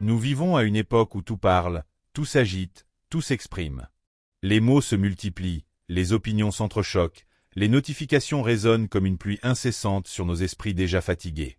Nous vivons à une époque où tout parle, tout s'agite, tout s'exprime. Les mots se multiplient, les opinions s'entrechoquent, les notifications résonnent comme une pluie incessante sur nos esprits déjà fatigués.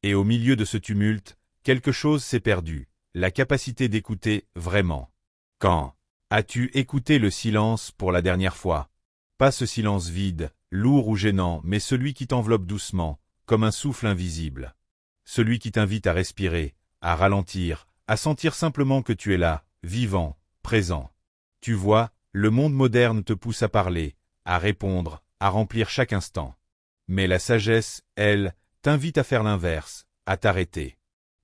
Et au milieu de ce tumulte, quelque chose s'est perdu, la capacité d'écouter vraiment. Quand as-tu écouté le silence pour la dernière fois? Pas ce silence vide, lourd ou gênant, mais celui qui t'enveloppe doucement, comme un souffle invisible. Celui qui t'invite à respirer, à ralentir, à sentir simplement que tu es là, vivant, présent. Tu vois, le monde moderne te pousse à parler, à répondre, à remplir chaque instant. Mais la sagesse, elle, t'invite à faire l'inverse, à t'arrêter.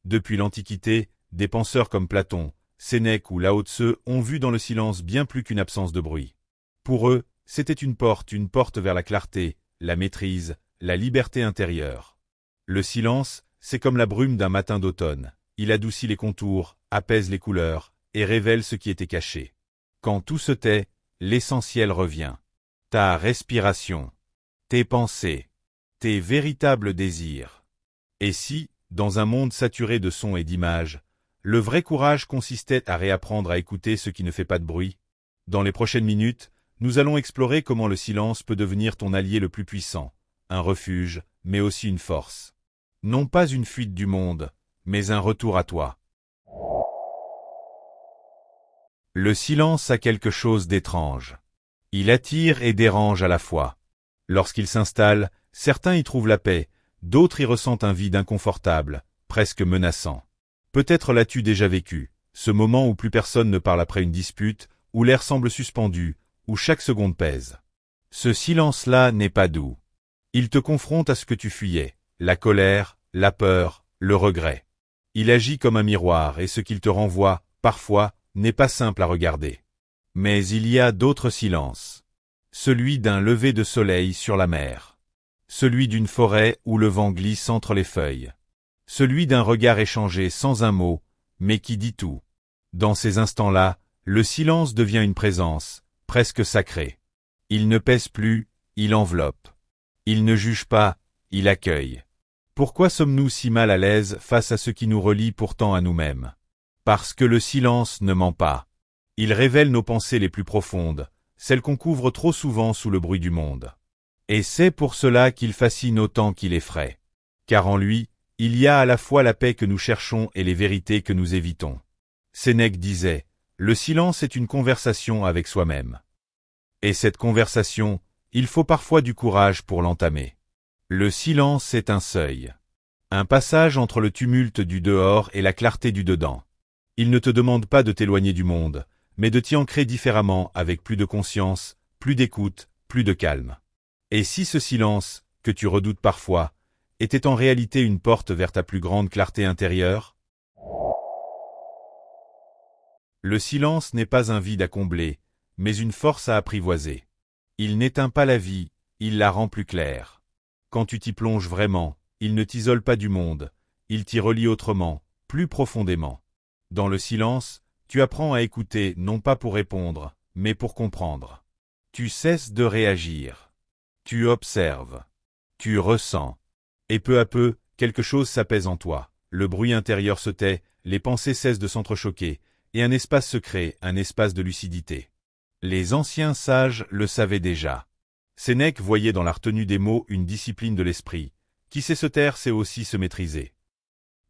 Depuis l'Antiquité, des penseurs comme Platon, Sénèque ou Lao Tse ont vu dans le silence bien plus qu'une absence de bruit. Pour eux, c'était une porte vers la clarté, la maîtrise, la liberté intérieure. Le silence, c'est comme la brume d'un matin d'automne. Il adoucit les contours, apaise les couleurs, et révèle ce qui était caché. Quand tout se tait, l'essentiel revient. Ta respiration, tes pensées, tes véritables désirs. Et si, dans un monde saturé de sons et d'images, le vrai courage consistait à réapprendre à écouter ce qui ne fait pas de bruit? Dans les prochaines minutes, nous allons explorer comment le silence peut devenir ton allié le plus puissant, un refuge, mais aussi une force. Non pas une fuite du monde, mais un retour à toi. Le silence a quelque chose d'étrange. Il attire et dérange à la fois. Lorsqu'il s'installe, certains y trouvent la paix, d'autres y ressentent un vide inconfortable, presque menaçant. Peut-être l'as-tu déjà vécu, ce moment où plus personne ne parle après une dispute, où l'air semble suspendu, où chaque seconde pèse. Ce silence-là n'est pas doux. Il te confronte à ce que tu fuyais, la colère, la peur, le regret. Il agit comme un miroir et ce qu'il te renvoie, parfois, n'est pas simple à regarder. Mais il y a d'autres silences. Celui d'un lever de soleil sur la mer. Celui d'une forêt où le vent glisse entre les feuilles. Celui d'un regard échangé sans un mot, mais qui dit tout. Dans ces instants-là, le silence devient une présence, presque sacrée. Il ne pèse plus, il enveloppe. Il ne juge pas, il accueille. Pourquoi sommes-nous si mal à l'aise face à ce qui nous relie pourtant à nous-mêmes? Parce que le silence ne ment pas. Il révèle nos pensées les plus profondes, celles qu'on couvre trop souvent sous le bruit du monde. Et c'est pour cela qu'il fascine autant qu'il effraie. Car en lui, il y a à la fois la paix que nous cherchons et les vérités que nous évitons. Sénèque disait, « Le silence est une conversation avec soi-même. » Et cette conversation, il faut parfois du courage pour l'entamer. Le silence est un seuil. Un passage entre le tumulte du dehors et la clarté du dedans. Il ne te demande pas de t'éloigner du monde, mais de t'y ancrer différemment avec plus de conscience, plus d'écoute, plus de calme. Et si ce silence, que tu redoutes parfois, était en réalité une porte vers ta plus grande clarté intérieure? Le silence n'est pas un vide à combler, mais une force à apprivoiser. Il n'éteint pas la vie, il la rend plus claire. Quand tu t'y plonges vraiment, il ne t'isole pas du monde, il t'y relie autrement, plus profondément. Dans le silence, tu apprends à écouter non pas pour répondre, mais pour comprendre. Tu cesses de réagir. Tu observes. Tu ressens. Et peu à peu, quelque chose s'apaise en toi. Le bruit intérieur se tait, les pensées cessent de s'entrechoquer, et un espace se crée, un espace de lucidité. Les anciens sages le savaient déjà. Sénèque voyait dans la retenue des mots une discipline de l'esprit. Qui sait se taire sait aussi se maîtriser.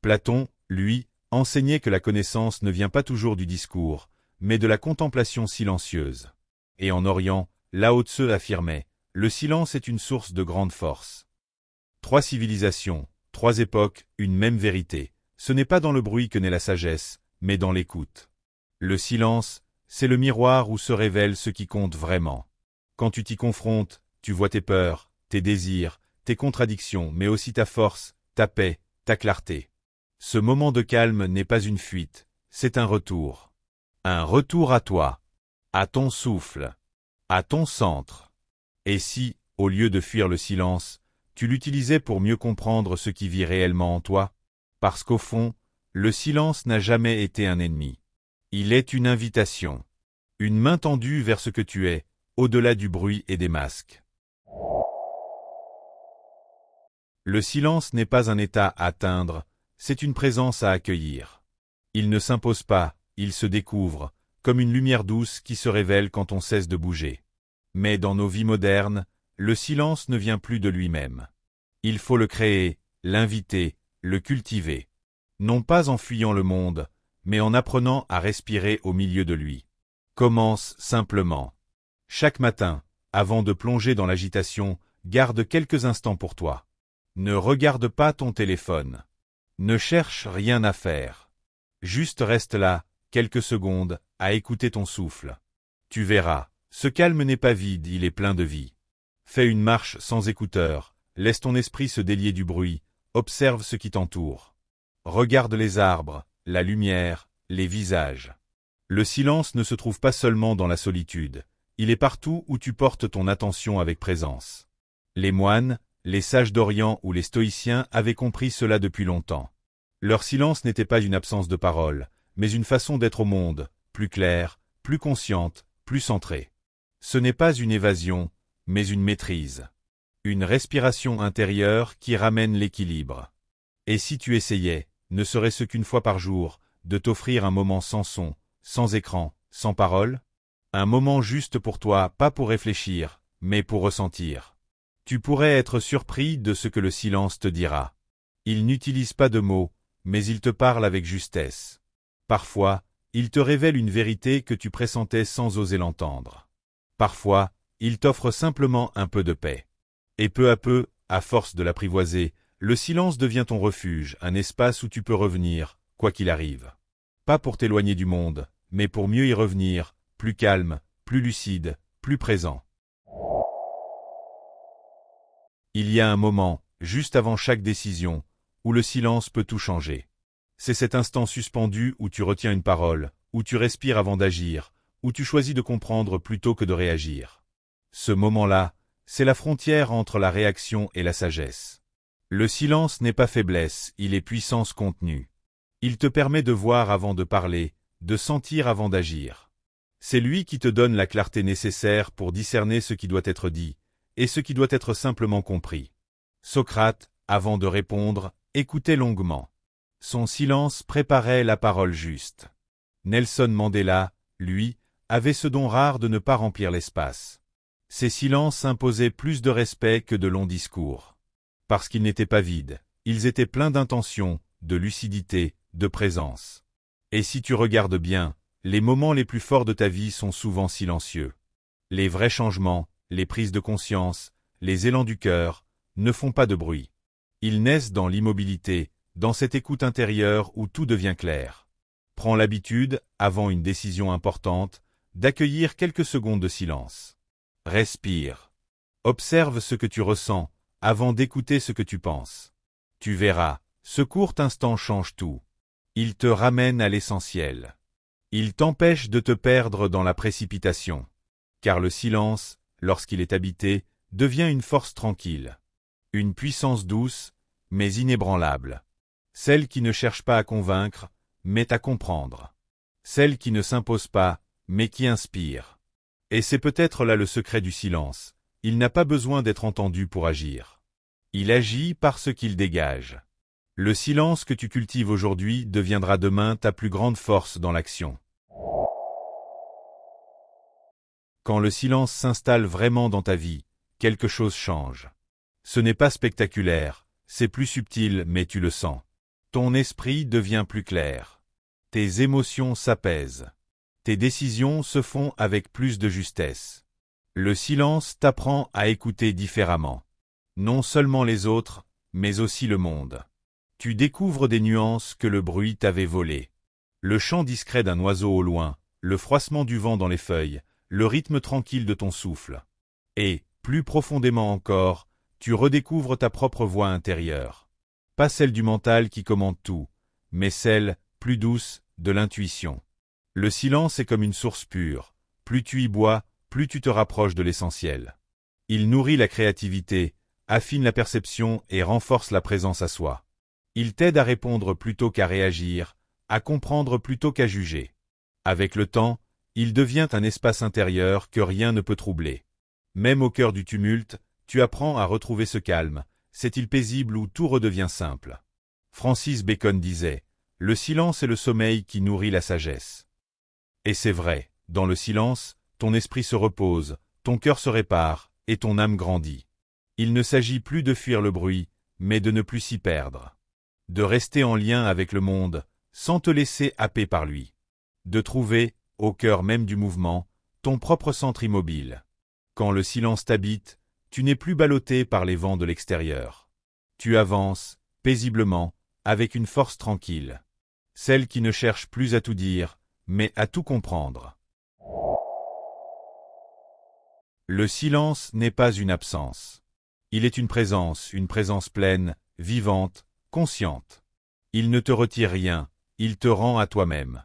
Platon, lui, enseignait que la connaissance ne vient pas toujours du discours, mais de la contemplation silencieuse. Et en Orient, Lao Tse affirmait, « Le silence est une source de grande force. » 3 civilisations, 3 époques, une même vérité. Ce n'est pas dans le bruit que naît la sagesse, mais dans l'écoute. Le silence, c'est le miroir où se révèle ce qui compte vraiment. Quand tu t'y confrontes, tu vois tes peurs, tes désirs, tes contradictions, mais aussi ta force, ta paix, ta clarté. Ce moment de calme n'est pas une fuite, c'est un retour. Un retour à toi, à ton souffle, à ton centre. Et si, au lieu de fuir le silence, tu l'utilisais pour mieux comprendre ce qui vit réellement en toi? Parce qu'au fond, le silence n'a jamais été un ennemi. Il est une invitation. Une main tendue vers ce que tu es, au-delà du bruit et des masques. Le silence n'est pas un état à atteindre, c'est une présence à accueillir. Il ne s'impose pas, il se découvre, comme une lumière douce qui se révèle quand on cesse de bouger. Mais dans nos vies modernes, le silence ne vient plus de lui-même. Il faut le créer, l'inviter, le cultiver. Non pas en fuyant le monde, mais en apprenant à respirer au milieu de lui. Commence simplement. Chaque matin, avant de plonger dans l'agitation, garde quelques instants pour toi. Ne regarde pas ton téléphone. Ne cherche rien à faire. Juste reste là, quelques secondes, à écouter ton souffle. Tu verras, ce calme n'est pas vide, il est plein de vie. Fais une marche sans écouteurs, laisse ton esprit se délier du bruit, observe ce qui t'entoure. Regarde les arbres, la lumière, les visages. Le silence ne se trouve pas seulement dans la solitude, il est partout où tu portes ton attention avec présence. Les moines, les sages d'Orient ou les stoïciens avaient compris cela depuis longtemps. Leur silence n'était pas une absence de parole, mais une façon d'être au monde, plus claire, plus consciente, plus centrée. Ce n'est pas une évasion, mais une maîtrise. Une respiration intérieure qui ramène l'équilibre. Et si tu essayais, ne serait-ce qu'une fois par jour, de t'offrir un moment sans son, sans écran, sans parole? Un moment juste pour toi, pas pour réfléchir, mais pour ressentir. Tu pourrais être surpris de ce que le silence te dira. Il n'utilise pas de mots, mais il te parle avec justesse. Parfois, il te révèle une vérité que tu pressentais sans oser l'entendre. Parfois, il t'offre simplement un peu de paix. Et peu à peu, à force de l'apprivoiser, le silence devient ton refuge, un espace où tu peux revenir, quoi qu'il arrive. Pas pour t'éloigner du monde, mais pour mieux y revenir, plus calme, plus lucide, plus présent. Il y a un moment, juste avant chaque décision, où le silence peut tout changer. C'est cet instant suspendu où tu retiens une parole, où tu respires avant d'agir, où tu choisis de comprendre plutôt que de réagir. Ce moment-là, c'est la frontière entre la réaction et la sagesse. Le silence n'est pas faiblesse, il est puissance contenue. Il te permet de voir avant de parler, de sentir avant d'agir. C'est lui qui te donne la clarté nécessaire pour discerner ce qui doit être dit, et ce qui doit être simplement compris. Socrate, avant de répondre, écoutait longuement. Son silence préparait la parole juste. Nelson Mandela, lui, avait ce don rare de ne pas remplir l'espace. Ses silences imposaient plus de respect que de longs discours. Parce qu'ils n'étaient pas vides, ils étaient pleins d'intention, de lucidité, de présence. Et si tu regardes bien, les moments les plus forts de ta vie sont souvent silencieux. Les vrais changements, les prises de conscience, les élans du cœur, ne font pas de bruit. Ils naissent dans l'immobilité, dans cette écoute intérieure où tout devient clair. Prends l'habitude, avant une décision importante, d'accueillir quelques secondes de silence. Respire. Observe ce que tu ressens, avant d'écouter ce que tu penses. Tu verras, ce court instant change tout. Il te ramène à l'essentiel. Il t'empêche de te perdre dans la précipitation. Car le silence, lorsqu'il est habité, devient une force tranquille. Une puissance douce, mais inébranlable. Celle qui ne cherche pas à convaincre, mais à comprendre. Celle qui ne s'impose pas, mais qui inspire. Et c'est peut-être là le secret du silence. Il n'a pas besoin d'être entendu pour agir. Il agit parce qu'il dégage. Le silence que tu cultives aujourd'hui deviendra demain ta plus grande force dans l'action. Quand le silence s'installe vraiment dans ta vie, quelque chose change. Ce n'est pas spectaculaire, c'est plus subtil mais tu le sens. Ton esprit devient plus clair. Tes émotions s'apaisent. Tes décisions se font avec plus de justesse. Le silence t'apprend à écouter différemment. Non seulement les autres, mais aussi le monde. Tu découvres des nuances que le bruit t'avait volées. Le chant discret d'un oiseau au loin, le froissement du vent dans les feuilles, le rythme tranquille de ton souffle. Et, plus profondément encore, tu redécouvres ta propre voix intérieure. Pas celle du mental qui commande tout, mais celle, plus douce, de l'intuition. Le silence est comme une source pure. Plus tu y bois, plus tu te rapproches de l'essentiel. Il nourrit la créativité, affine la perception et renforce la présence à soi. Il t'aide à répondre plutôt qu'à réagir, à comprendre plutôt qu'à juger. Avec le temps, il devient un espace intérieur que rien ne peut troubler. Même au cœur du tumulte, tu apprends à retrouver ce calme, cette île paisible où tout redevient simple. Francis Bacon disait, « Le silence est le sommeil qui nourrit la sagesse. Et c'est vrai, dans le silence, ton esprit se repose, ton cœur se répare, et ton âme grandit. Il ne s'agit plus de fuir le bruit, mais de ne plus s'y perdre. De rester en lien avec le monde, sans te laisser happer par lui. De trouver, au cœur même du mouvement, ton propre centre immobile. Quand le silence t'habite, tu n'es plus ballotté par les vents de l'extérieur. Tu avances, paisiblement, avec une force tranquille. Celle qui ne cherche plus à tout dire, mais à tout comprendre. Le silence n'est pas une absence. Il est une présence pleine, vivante, consciente. Il ne te retire rien, il te rend à toi-même.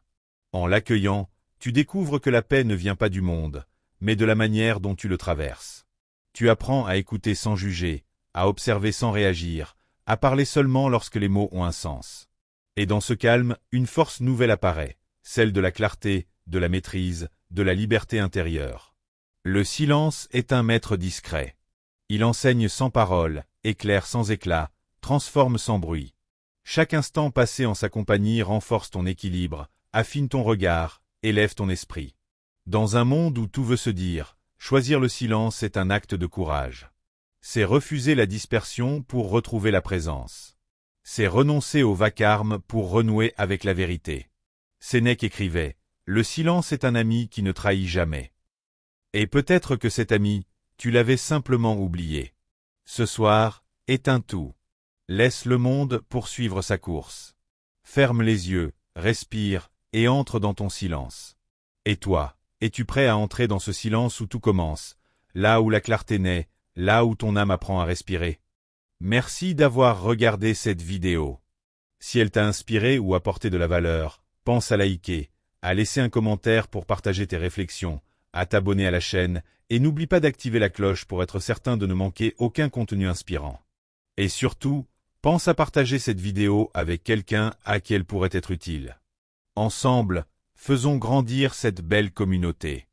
En l'accueillant, tu découvres que la paix ne vient pas du monde, mais de la manière dont tu le traverses. Tu apprends à écouter sans juger, à observer sans réagir, à parler seulement lorsque les mots ont un sens. Et dans ce calme, une force nouvelle apparaît, celle de la clarté, de la maîtrise, de la liberté intérieure. Le silence est un maître discret. Il enseigne sans parole, éclaire sans éclat, transforme sans bruit. Chaque instant passé en sa compagnie renforce ton équilibre, affine ton regard, élève ton esprit. Dans un monde où tout veut se dire, choisir le silence est un acte de courage. C'est refuser la dispersion pour retrouver la présence. C'est renoncer au vacarme pour renouer avec la vérité. Sénèque écrivait, « Le silence est un ami qui ne trahit jamais. » Et peut-être que cet ami, tu l'avais simplement oublié. Ce soir, éteins tout. Laisse le monde poursuivre sa course. Ferme les yeux, respire, et entre dans ton silence. Et toi, es-tu prêt à entrer dans ce silence où tout commence, là où la clarté naît, là où ton âme apprend à respirer? Merci d'avoir regardé cette vidéo. Si elle t'a inspiré ou apporté de la valeur, pense à liker, à laisser un commentaire pour partager tes réflexions, à t'abonner à la chaîne, et n'oublie pas d'activer la cloche pour être certain de ne manquer aucun contenu inspirant. Et surtout, pense à partager cette vidéo avec quelqu'un à qui elle pourrait être utile. Ensemble, faisons grandir cette belle communauté.